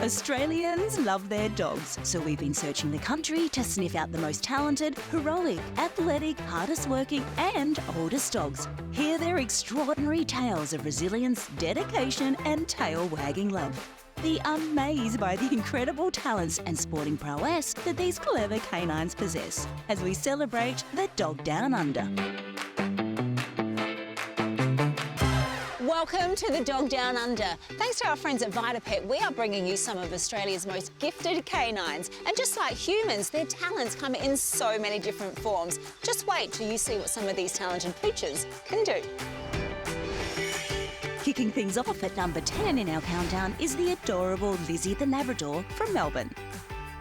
Australians love their dogs, so we've been searching the country to sniff out the most talented, heroic, athletic, hardest working and oldest dogs. Hear their extraordinary tales of resilience, dedication and tail-wagging love. Be amazed by the incredible talents and sporting prowess that these clever canines possess as we celebrate the Dog Down Under. Welcome to the Dog Down Under. Thanks to our friends at VitaPet, we are bringing you some of Australia's most gifted canines. And just like humans, their talents come in so many different forms. Just wait till you see what some of these talented pooches can do. Kicking things off at number 10 in our countdown is the adorable Lizzie the Labrador from Melbourne.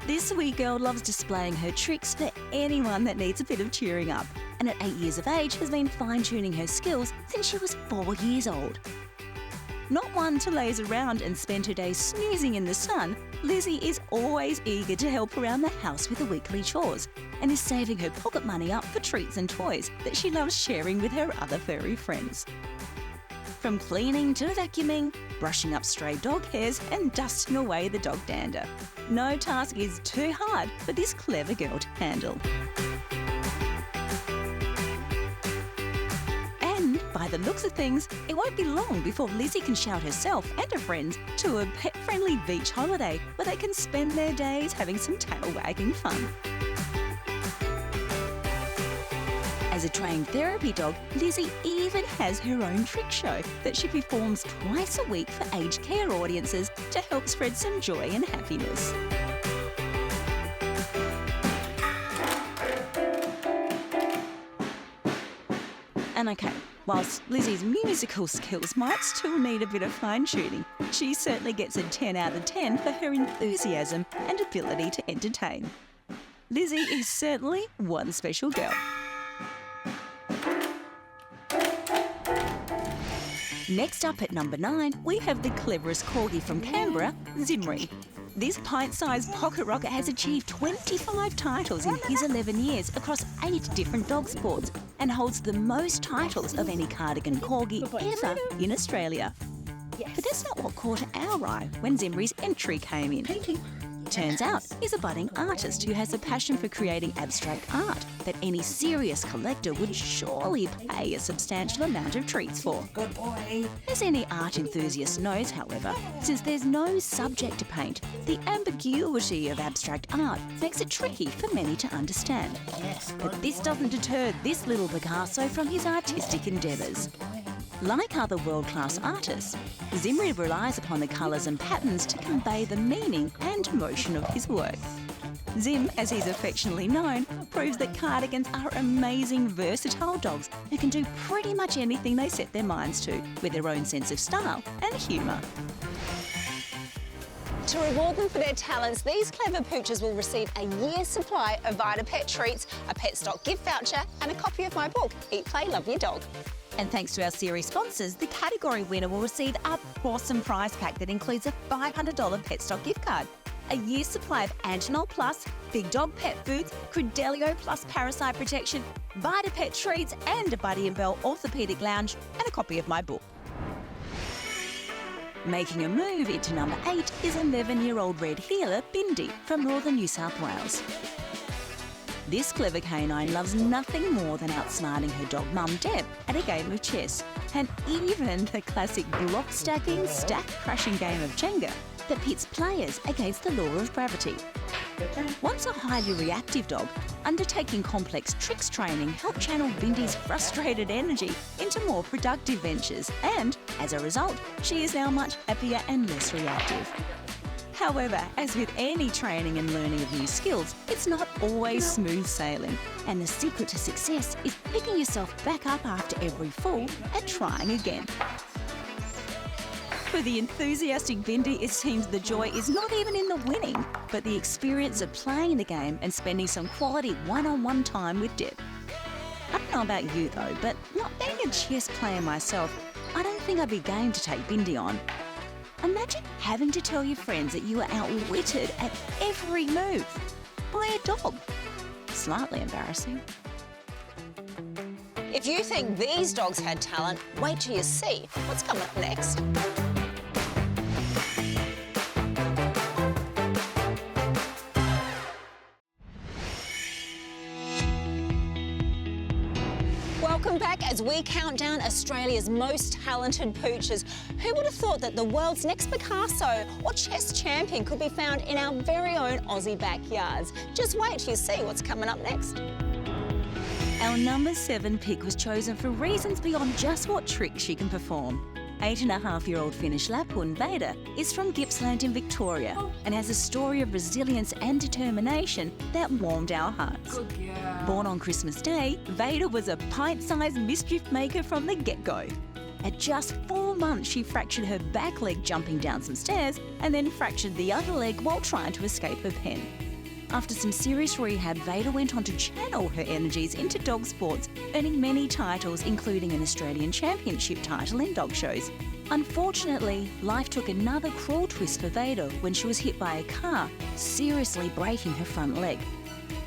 This wee girl loves displaying her tricks for anyone that needs a bit of cheering up, and at 8 years of age has been fine-tuning her skills since she was 4 years old. Not one to laze around and spend her days snoozing in the sun, Lizzie is always eager to help around the house with the weekly chores and is saving her pocket money up for treats and toys that she loves sharing with her other furry friends. From cleaning to vacuuming, brushing up stray dog hairs and dusting away the dog dander. No task is too hard for this clever girl to handle. And by the looks of things, it won't be long before Lizzie can shout herself and her friends to a pet-friendly beach holiday where they can spend their days having some tail-wagging fun. As a trained therapy dog, Lizzie even has her own trick show that she performs twice a week for aged care audiences to help spread some joy and happiness. And okay, whilst Lizzie's musical skills might still need a bit of fine-tuning, she certainly gets a 10 out of 10 for her enthusiasm and ability to entertain. Lizzie is certainly one special girl. Next up at number 9, we have the cleverest corgi from Canberra, Zimri. This pint-sized pocket rocket has achieved 25 titles in his 11 years across 8 different dog sports and holds the most titles of any cardigan corgi ever in Australia. But that's not what caught our eye when Zimri's entry came in. Turns out he's a budding artist who has a passion for creating abstract art that any serious collector would surely pay a substantial amount of treats for. Good boy. As any art enthusiast knows, however, since there's no subject to paint, the ambiguity of abstract art makes it tricky for many to understand. Yes, But this doesn't deter this little Picasso from his artistic endeavours. Like other world-class artists, Zimri relies upon the colours and patterns to convey the meaning and emotion of his work. Zim, as he's affectionately known, proves that cardigans are amazing, versatile dogs who can do pretty much anything they set their minds to, with their own sense of style and humour. To reward them for their talents, these clever pooches will receive a year's supply of VitaPet treats, a pet stock gift voucher and a copy of my book, Eat, Play, Love Your Dog. And thanks to our series sponsors, the category winner will receive a awesome prize pack that includes a $500 pet stock gift card, a year's supply of Antinol Plus, Big Dog Pet Foods, Credelio Plus Parasite Protection, VitaPet Treats and a Buddy & Bell Orthopaedic Lounge and a copy of my book. Making a move into number 8 is 11-year-old red heeler Bindi from northern New South Wales. This clever canine loves nothing more than outsmarting her dog mum Deb at a game of chess, and even the classic block-stacking, stack-crashing game of Jenga that pits players against the law of gravity. Once a highly reactive dog, undertaking complex tricks training helped channel Bindi's frustrated energy into more productive ventures, and as a result, she is now much happier and less reactive. However, as with any training and learning of new skills, it's not always smooth sailing, and the secret to success is picking yourself back up after every fall and trying again. For the enthusiastic Bindi, it seems the joy is not even in the winning, but the experience of playing the game and spending some quality one-on-one time with Deb. I don't know about you though, but not being a chess player myself, I don't think I'd be game to take Bindi on. Imagine having to tell your friends that you are outwitted at every move by a dog. Slightly embarrassing. If you think these dogs had talent, wait till you see what's coming up next. count down Australia's most talented pooches. Who would have thought that the world's next Picasso or chess champion could be found in our very own Aussie backyards? Just wait till you see what's coming up next. Our number 7 pick was chosen for reasons beyond just what tricks she can perform. 8.5-year-old Finnish Lapphund Vader is from Gippsland in Victoria and has a story of resilience and determination that warmed our hearts. Born on Christmas Day, Vader was a pint-sized mischief maker from the get-go. At just 4 months, she fractured her back leg jumping down some stairs and then fractured the other leg while trying to escape her pen. After some serious rehab, Vader went on to channel her energies into dog sports, earning many titles, including an Australian Championship title in dog shows. Unfortunately, life took another cruel twist for Vader when she was hit by a car, seriously breaking her front leg.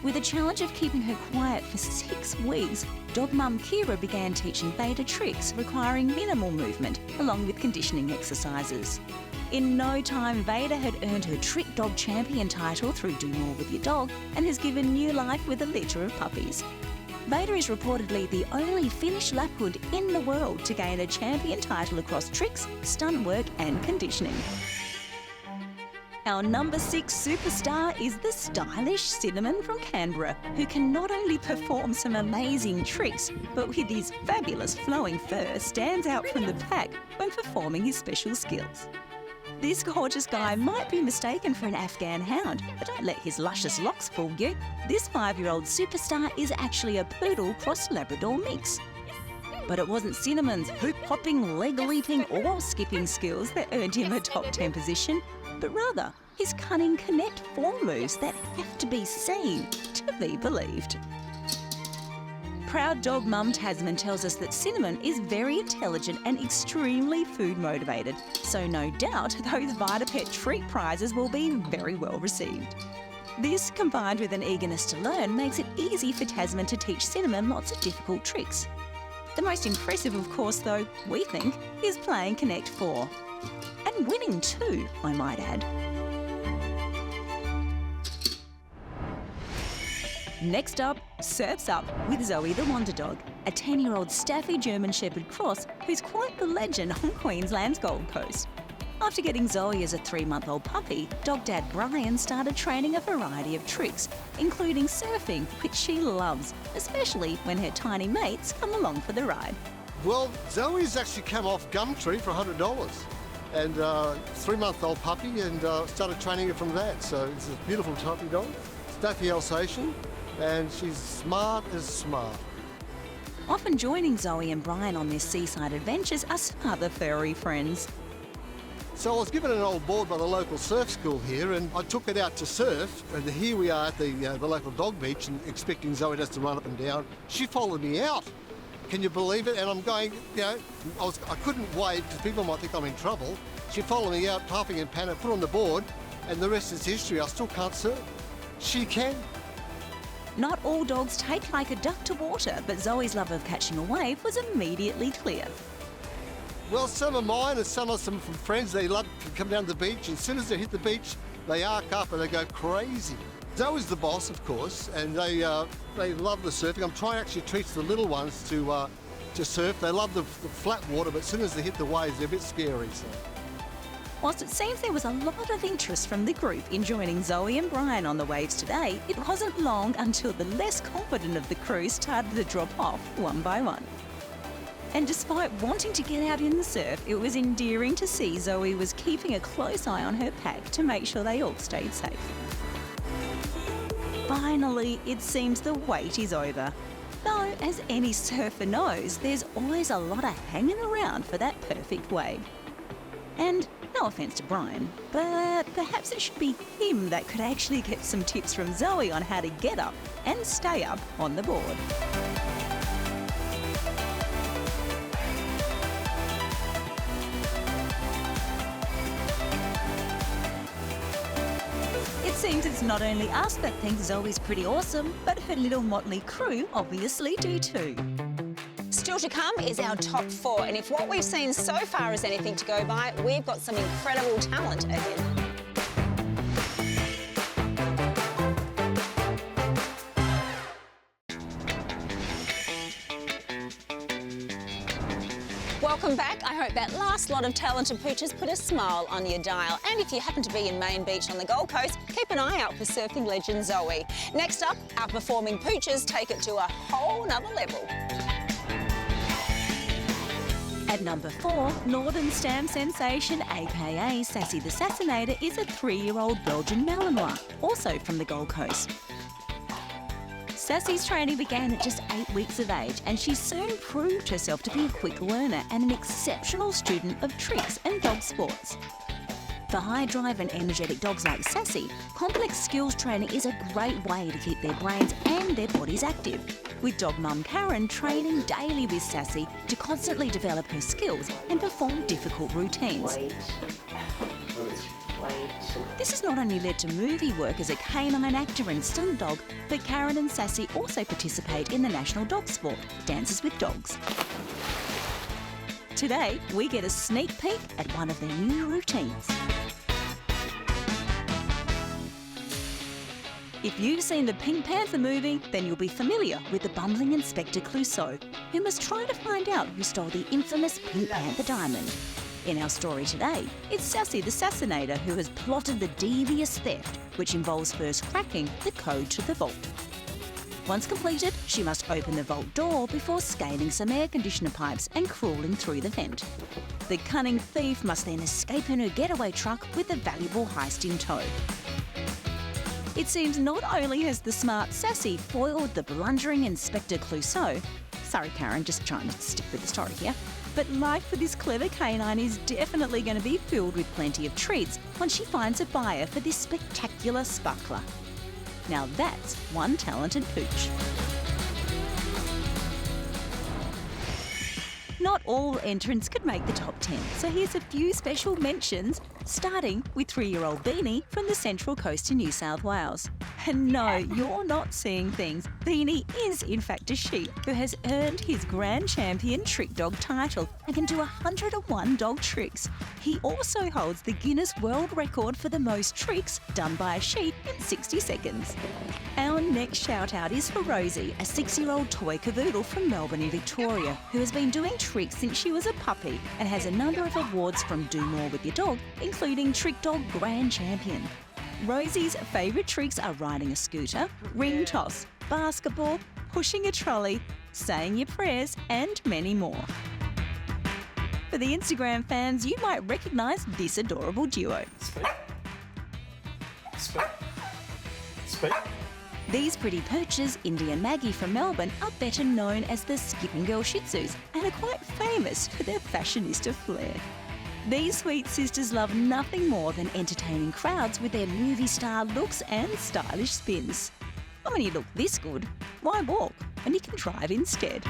With the challenge of keeping her quiet for 6 weeks, dog mum Kira began teaching Vader tricks requiring minimal movement, along with conditioning exercises. In no time, Vader had earned her Trick Dog Champion title through Do More With Your Dog and has given new life with a litter of puppies. Vader is reportedly the only Finnish Lapphund in the world to gain a champion title across tricks, stunt work and conditioning. Our number 6 superstar is the stylish Cinnamon from Canberra, who can not only perform some amazing tricks, but with his fabulous flowing fur stands out from the pack when performing his special skills. This gorgeous guy might be mistaken for an Afghan hound, but don't let his luscious locks fool you. This 5-year-old superstar is actually a poodle cross Labrador mix. But it wasn't Cinnamon's hoop-hopping, leg-leaping or skipping skills that earned him a top 10 position, but rather his cunning connect form moves that have to be seen to be believed. Proud dog mum Tasman tells us that Cinnamon is very intelligent and extremely food motivated, so no doubt those VitaPet treat prizes will be very well received. This, combined with an eagerness to learn, makes it easy for Tasman to teach Cinnamon lots of difficult tricks. The most impressive, of course, though, we think, is playing Connect 4. And winning too, I might add. Next up, Surf's Up with Zoe the Wonder Dog, a 10-year-old Staffy German Shepherd cross who's quite the legend on Queensland's Gold Coast. After getting Zoe as a 3-month-old puppy, dog dad Brian started training a variety of tricks, including surfing, which she loves, especially when her tiny mates come along for the ride. Well, Zoe's actually come off Gumtree for $100. And 3-month-old puppy, and started training her from that. So it's a beautiful puppy dog, Staffy Alsatian, and she's smart as smart. Often joining Zoe and Brian on their seaside adventures are some other furry friends. So I was given an old board by the local surf school here, and I took it out to surf, and here we are at the local dog beach, and expecting Zoe just to run up and down. She followed me out. Can you believe it? And I'm going, I couldn't wait because people might think I'm in trouble. She followed me out, puffing and panting, put on the board, and the rest is history. I still can't surf. She can. Not all dogs take like a duck to water, but Zoe's love of catching a wave was immediately clear. Well, some are mine and some are from friends. They love to come down to the beach, and as soon as they hit the beach, they arc up and they go crazy. Zoe's the boss, of course, and they love the surfing. I'm trying to actually teach the little ones to surf. They love the flat water, but as soon as they hit the waves, they're a bit scary. So. Whilst it seems there was a lot of interest from the group in joining Zoe and Brian on the waves today, it wasn't long until the less confident of the crew started to drop off one by one. And despite wanting to get out in the surf, it was endearing to see Zoe was keeping a close eye on her pack to make sure they all stayed safe. Finally, it seems the wait is over. Though, as any surfer knows, there's always a lot of hanging around for that perfect wave. And no offence to Brian, but perhaps it should be him that could actually get some tips from Zoe on how to get up and stay up on the board. It seems it's not only us that think Zoe's pretty awesome, but her little motley crew obviously do too. Still to come is our top 4, and if what we've seen so far is anything to go by, we've got some incredible talent ahead. Welcome back. I hope that last lot of talented pooches put a smile on your dial. And if you happen to be in Main Beach on the Gold Coast, keep an eye out for surfing legend Zoe. Next up, our performing pooches take it to a whole nother level. At number 4, Northern Stam sensation, aka Sassy the Sassinator, is a 3-year-old Belgian Malinois, also from the Gold Coast. Sassy's training began at just 8 weeks of age, and she soon proved herself to be a quick learner and an exceptional student of tricks and dog sports. For high drive and energetic dogs like Sassy, complex skills training is a great way to keep their brains and their bodies active, with dog mum Karen training daily with Sassy to constantly develop her skills and perform difficult routines. This has not only led to movie work as a canine actor and stunt dog, but Karen and Sassy also participate in the national dog sport, Dances with Dogs. Today, we get a sneak peek at one of their new routines. If you've seen the Pink Panther movie, then you'll be familiar with the bumbling Inspector Clouseau, who must try to find out who stole the infamous Pink Panther diamond. In our story today, it's Sassy the Sassinator who has plotted the devious theft, which involves first cracking the code to the vault. Once completed, she must open the vault door before scaling some air conditioner pipes and crawling through the vent. The cunning thief must then escape in her getaway truck with the valuable heist in tow. It seems not only has the smart Sassy foiled the blundering Inspector Clouseau, sorry Karen, just trying to stick with the story here, but life for this clever canine is definitely going to be filled with plenty of treats once she finds a buyer for this spectacular sparkler. Now that's one talented pooch. Not all entrants could make the top 10, so here's a few special mentions, starting with 3-year-old Beanie from the Central Coast in New South Wales. And no, you're not seeing things. Beanie is in fact a sheep who has earned his Grand Champion Trick Dog title and can do 101 dog tricks. He also holds the Guinness World Record for the most tricks done by a sheep in 60 seconds. Our next shout out is for Rosie, a 6-year-old toy cavoodle from Melbourne in Victoria, who has been doing tricks since she was a puppy and has a number of awards from Do More With Your Dog, including Trick Dog Grand Champion. Rosie's favourite tricks are riding a scooter, ring toss, basketball, pushing a trolley, saying your prayers, and many more. For the Instagram fans, you might recognise this adorable duo. Speak. These pretty pooches, Indy and Maggie from Melbourne, are better known as the Skipping Girl Shih Tzus and are quite famous for their fashionista flair. These sweet sisters love nothing more than entertaining crowds with their movie-star looks and stylish spins. But when you look this good, why walk when you can drive instead?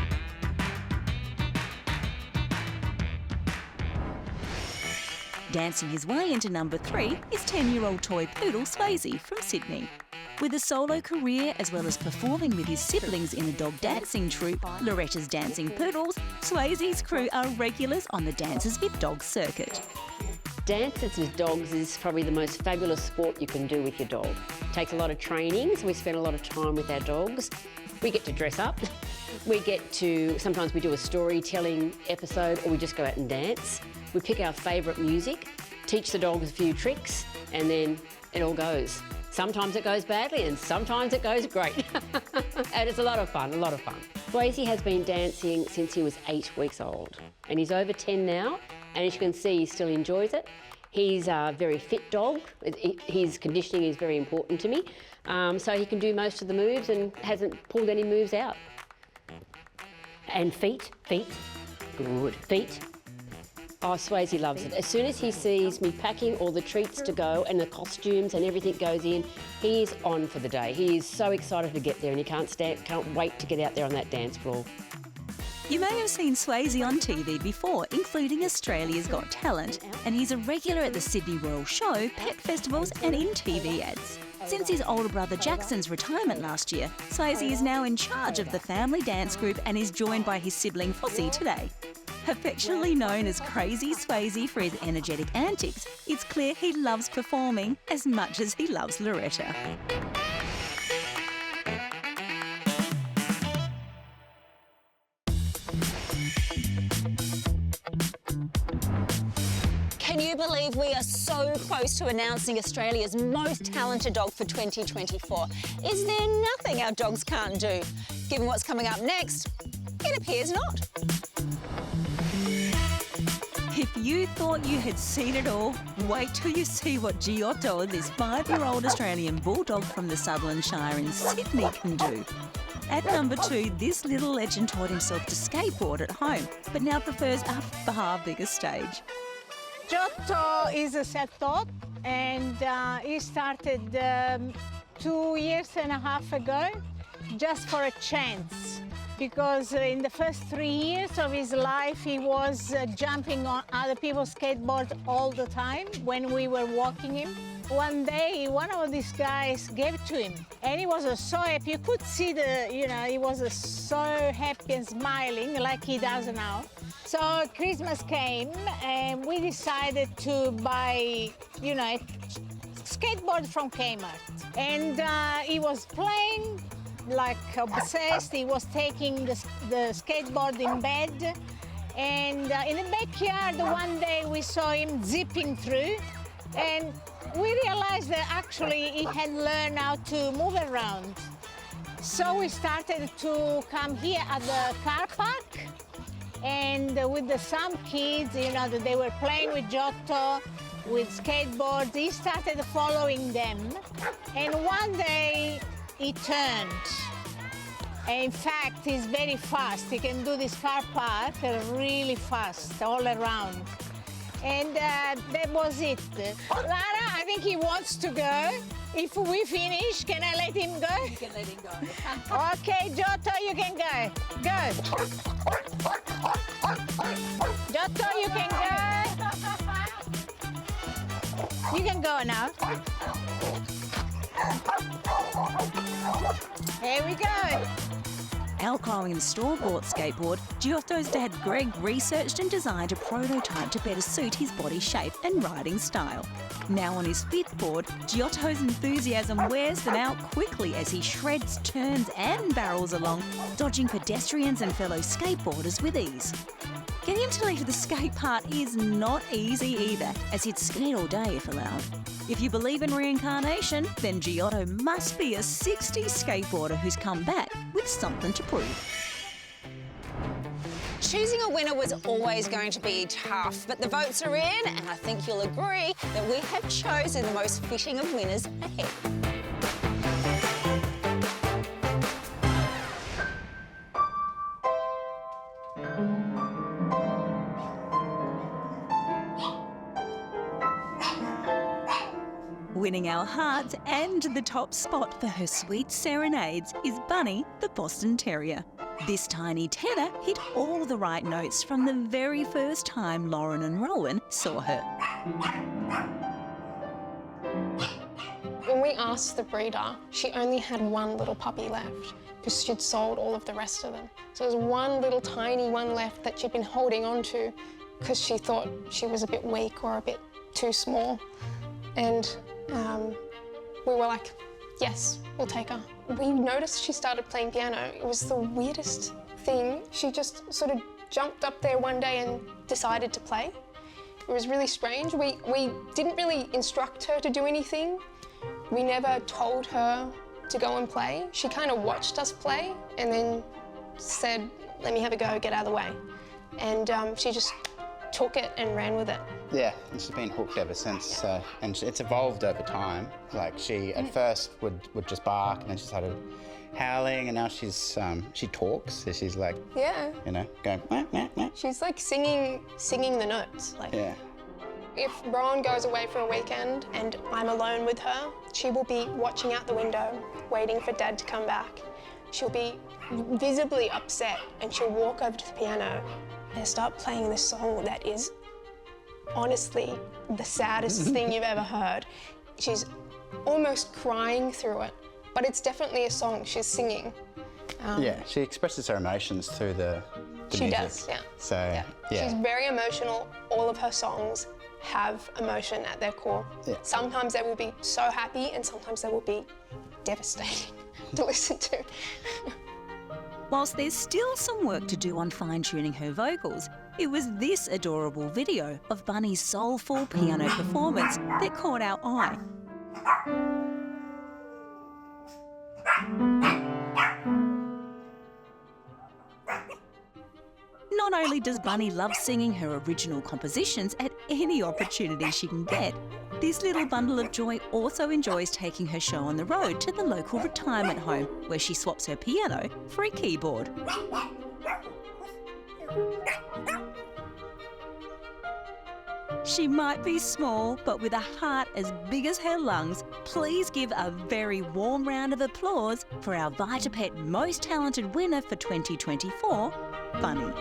Dancing his way into number 3 is 10-year-old toy poodle Swayze from Sydney. With a solo career as well as performing with his siblings in a dog dancing troupe, Loretta's Dancing Poodles, Swayze's crew are regulars on the Dances with Dogs circuit. Dances with dogs is probably the most fabulous sport you can do with your dog. It takes a lot of training, so we spend a lot of time with our dogs. We get to dress up. Sometimes we do a storytelling episode, or we just go out and dance. We pick our favourite music, teach the dogs a few tricks, and then it all goes. Sometimes it goes badly and sometimes it goes great. And it's a lot of fun. Swayze has been dancing since he was 8 weeks old, and he's over 10 now, and as you can see, he still enjoys it. He's a very fit dog. His conditioning is very important to me, so he can do most of the moves and hasn't pulled any moves out. And feet, good, feet. Oh, Swayze loves it. As soon as he sees me packing all the treats to go and the costumes and everything goes in, he is on for the day. He is so excited to get there, and he can't wait to get out there on that dance floor. You may have seen Swayze on TV before, including Australia's Got Talent, and he's a regular at the Sydney World Show, pet festivals and in TV ads. Since his older brother Jackson's retirement last year, Swayze is now in charge of the family dance group and is joined by his sibling Fossey today. Affectionately known as Crazy Swayze for his energetic antics, it's clear he loves performing as much as he loves Loretta. you believe we are so close to announcing Australia's most talented dog for 2024? Is there nothing our dogs can't do? Given what's coming up next, it appears not. If you thought you had seen it all, wait till you see what Giotto, this 5-year-old Australian bulldog from the Sutherland Shire in Sydney, can do. At number 2, this little legend taught himself to skateboard at home, but now prefers a far bigger stage. Giotto is a self-taught, and he started 2.5 years ago, just for a chance. Because in the first 3 years of his life, he was jumping on other people's skateboards all the time when we were walking him. One day, one of these guys gave it to him, and he was so happy. You could see he was so happy and smiling like he does now. So Christmas came, and we decided to buy, a skateboard from Kmart. And he was playing like obsessed. He was taking the skateboard in bed, and in the backyard one day we saw him zipping through, and we realized that actually he had learned how to move around. So we started to come here at the car park, and with some kids, that they were playing with Giotto, with skateboards. He started following them, and one day he turned. In fact, he's very fast. He can do this car park really fast, all around. And that was it. Lara, I think he wants to go. If we finish, can I let him go? You can let him go. Okay, Giotto, you can go. Go. Giotto, you can go. You can go now. Here we go. Outgrowing the store-bought skateboard, Giotto's dad Greg researched and designed a prototype to better suit his body shape and riding style. Now on his 5th board, Giotto's enthusiasm wears them out quickly as he shreds, turns and barrels along, dodging pedestrians and fellow skateboarders with ease. Getting him to leave the skate park is not easy either, as he'd skate all day if allowed. If you believe in reincarnation, then Giotto must be a 60s skateboarder who's come back with something to prove. Choosing a winner was always going to be tough, but the votes are in, and I think you'll agree that we have chosen the most fitting of winners ahead. Winning our hearts and the top spot for her sweet serenades is Bunny, the Boston Terrier. This tiny tenor hit all the right notes from the very first time Lauren and Rowan saw her. When we asked the breeder, she only had one little puppy left because she'd sold all of the rest of them. So there's one little tiny one left that she'd been holding on to because she thought she was a bit weak or a bit too small. And we were like, yes, we'll take her. We noticed she started playing piano. It was the weirdest thing. She just sort of jumped up there one day and decided to play. It was really strange. We didn't really instruct her to do anything. We never told her to go and play. She kind of watched us play and then said, let me have a go, get out of the way. And she just took it and ran with it. Yeah, she's been hooked ever since, and it's evolved over time. Like she, at first, would just bark, and then she started howling, and now she talks, so she's like, yeah, going, meh, meh, meh. She's like singing the notes. Like, yeah. If Rowan goes away for a weekend and I'm alone with her, she will be watching out the window, waiting for Dad to come back. She'll be visibly upset, and she'll walk over to the piano and start playing this song that is honestly the saddest thing you've ever heard. She's almost crying through it, but it's definitely a song she's singing. Yeah, she expresses her emotions through the she music. Does, yeah. So, yeah. She's very emotional. All of her songs have emotion at their core. Yeah. Sometimes they will be so happy, and sometimes they will be devastating to listen to. Whilst there's still some work to do on fine-tuning her vocals, It was this adorable video of Bunny's soulful piano performance that caught our eye. Not only does Bunny love singing her original compositions at any opportunity she can get, this little bundle of joy also enjoys taking her show on the road to the local retirement home, where she swaps her piano for a keyboard. She might be small, but with a heart as big as her lungs, please give a very warm round of applause for our VitaPet Most Talented winner for 2024, Bunny.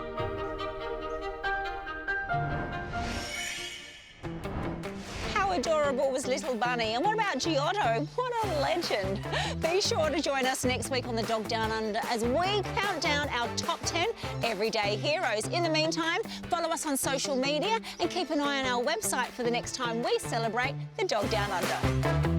How adorable was little Bunny? And what about Giotto? What a legend. Be sure to join us next week on the Dog Down Under as we count down our top 10 everyday heroes. In the meantime, follow us on social media and keep an eye on our website for the next time we celebrate the Dog Down Under.